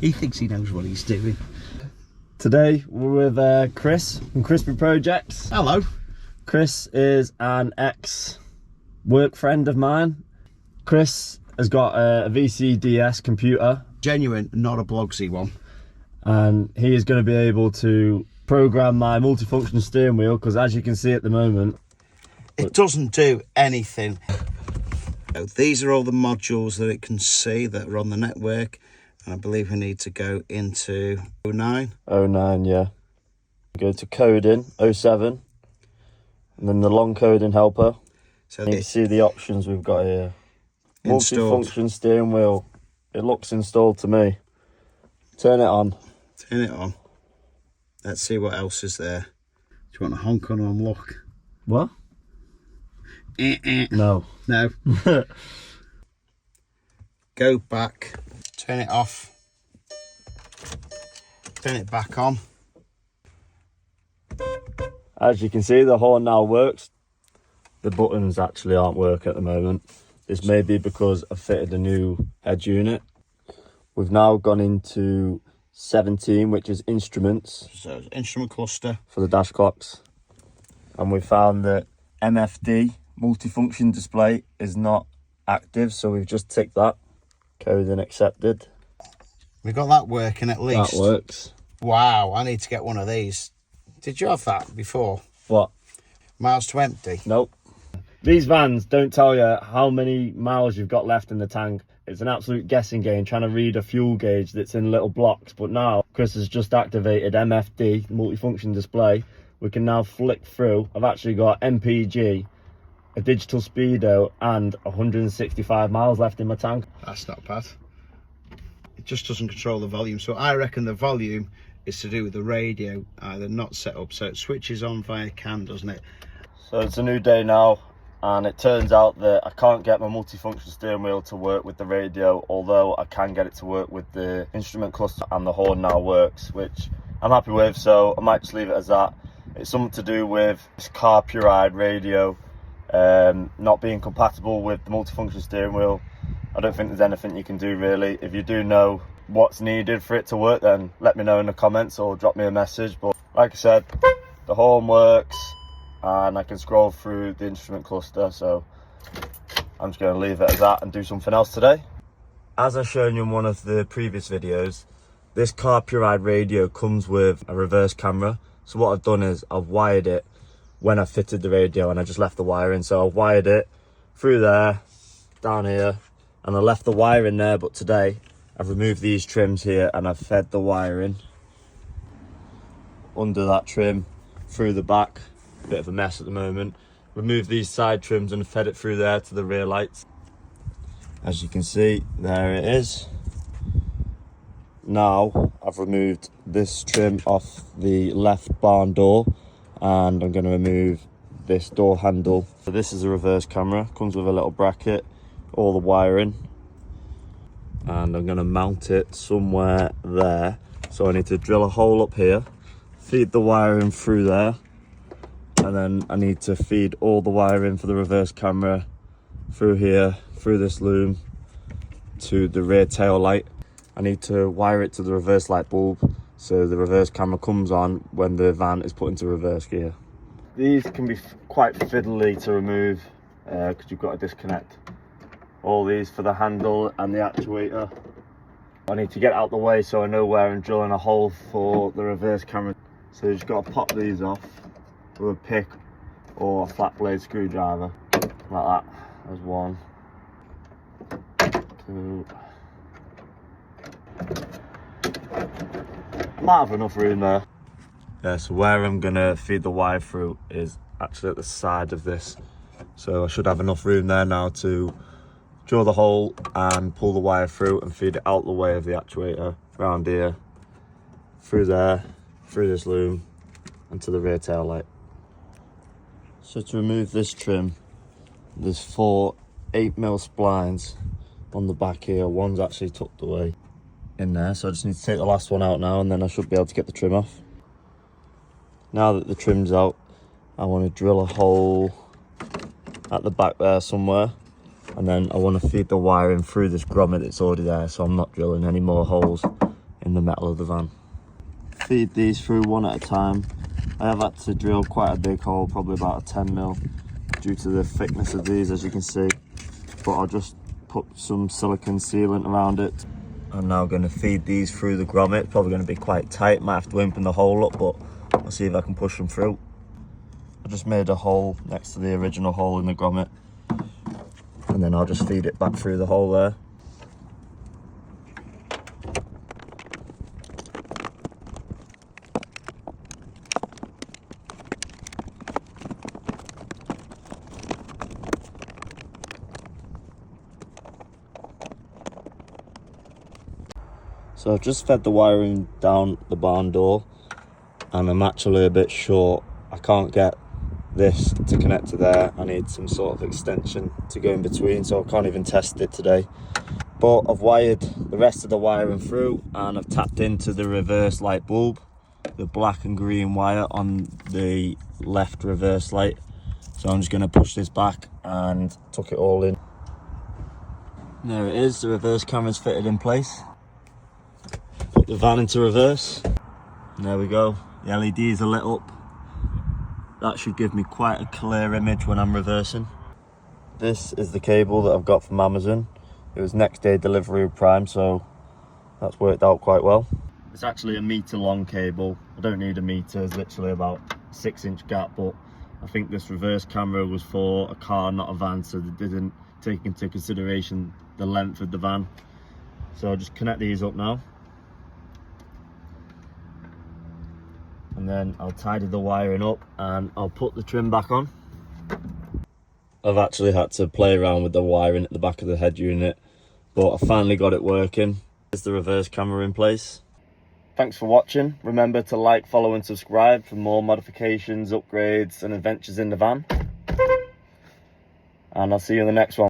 He thinks he knows what he's doing. Today we're with Chris from Crispy Projects. Hello. Chris is an ex-work friend of mine. Chris has got a VCDS computer. Genuine, not a blogsy one. And he is going to be able to program my multifunction steering wheel, because as you can see at the moment, it doesn't do anything. These are all the modules that it can see that are on the network. And I believe we need to go into 09. 09, yeah. Go to coding, 07. And then the long coding helper. So you can see the options we've got here. Multifunction steering wheel. It looks installed to me. Turn it on. Turn it on. Let's see what else is there. Do you want to honk on unlock? What? No. No. Go back. Turn it off. Turn it back on. As you can see, the horn now works. The buttons actually aren't working at the moment. This may be because I fitted a new head unit. We've now gone into 17, which is instruments. So it's instrument cluster. For the dash clocks. And we found that MFD, multifunction display, is not active. So we've just ticked that. Coding accepted. We got that working at least. That works. Wow, I need to get one of these. Did you have that before? What? Miles to empty? Nope. These vans don't tell you how many miles you've got left in the tank. It's an absolute guessing game trying to read a fuel gauge that's in little blocks. But now Chris has just activated MFD, multifunction display. We can now flick through. I've actually got MPG, a digital speedo, and 165 miles left in my tank. That's not bad. It just doesn't control the volume. So I reckon the volume is to do with the radio, either not set up. So it switches on via CAN, doesn't it? So it's a new day now. And it turns out that I can't get my multifunction steering wheel to work with the radio, although I can get it to work with the instrument cluster, and the horn now works, which I'm happy with, so I might just leave it as that. It's something to do with this Carpuride radio not being compatible with the multifunction steering wheel. I don't think there's anything you can do really. If you do know what's needed for it to work, then let me know in the comments or drop me a message. But like I said, the horn works. And I can scroll through the instrument cluster, so I'm just going to leave it as that and do something else today. As I've shown you in one of the previous videos, this Carpuride radio comes with a reverse camera. So what I've done is I've wired it when I fitted the radio, and I just left the wire in. So I've wired it through there, down here, and I left the wire in there. But today I've removed these trims here and I've fed the wire in under that trim through the back. Bit of a mess at the moment. Remove these side trims and fed it through there to the rear lights. As you can see, there it is. Now I've removed this trim off the left barn door, and I'm going to remove this door handle. So this is a reverse camera, comes with a little bracket, all the wiring, and I'm going to mount it somewhere there. So I need to drill a hole up here, feed the wiring through there, and then I need to feed all the wiring for the reverse camera through here, through this loom, to the rear tail light. I need to wire it to the reverse light bulb so the reverse camera comes on when the van is put into reverse gear. These can be quite fiddly to remove because you've got to disconnect all these for the handle and the actuator. I need to get out the way so I know where I'm drilling a hole for the reverse camera. So you just got to pop these off with a pick or a flat blade screwdriver, like that. There's one, two. Might have enough room there. Yeah, so where I'm gonna feed the wire through is actually at the side of this. So I should have enough room there now to drill the hole and pull the wire through and feed it out the way of the actuator, around here, through there, through this loom, and to the rear tail light. So to remove this trim, there's 4 8mm splines on the back here. One's actually tucked away in there, so I just need to take the last one out now, and then I should be able to get the trim off. Now that the trim's out, I want to drill a hole at the back there somewhere, and then I want to feed the wiring through this grommet that's already there, so I'm not drilling any more holes in the metal of the van. Feed these through one at a time. I have had to drill quite a big hole, probably about a 10mm, due to the thickness of these, as you can see. But I'll just put some silicone sealant around it. I'm now going to feed these through the grommet. Probably going to be quite tight, might have to open the hole up, but I'll see if I can push them through. I just made a hole next to the original hole in the grommet, and then I'll just feed it back through the hole there. So I've just fed the wiring down the barn door, and I'm actually a bit short. I can't get this to connect to there. I need some sort of extension to go in between, so I can't even test it today. But I've wired the rest of the wiring through, and I've tapped into the reverse light bulb, the black and green wire on the left reverse light. So I'm just going to push this back and tuck it all in. There it is, the reverse camera's fitted in place. Put the van into reverse, and there we go. The LEDs are lit up. That should give me quite a clear image when I'm reversing. This is the cable that I've got from Amazon. It was next day delivery with Prime, so that's worked out quite well. It's actually a metre long cable. I don't need a metre, it's literally about a 6-inch gap, but I think this reverse camera was for a car, not a van, so they didn't take into consideration the length of the van. So I'll just connect these up now. And then I'll tidy the wiring up and I'll put the trim back on. I've actually had to play around with the wiring at the back of the head unit, but I finally got it working. There's the reverse camera in place. Thanks for watching. Remember to like, follow and subscribe for more modifications, upgrades and adventures in the van. And I'll see you in the next one.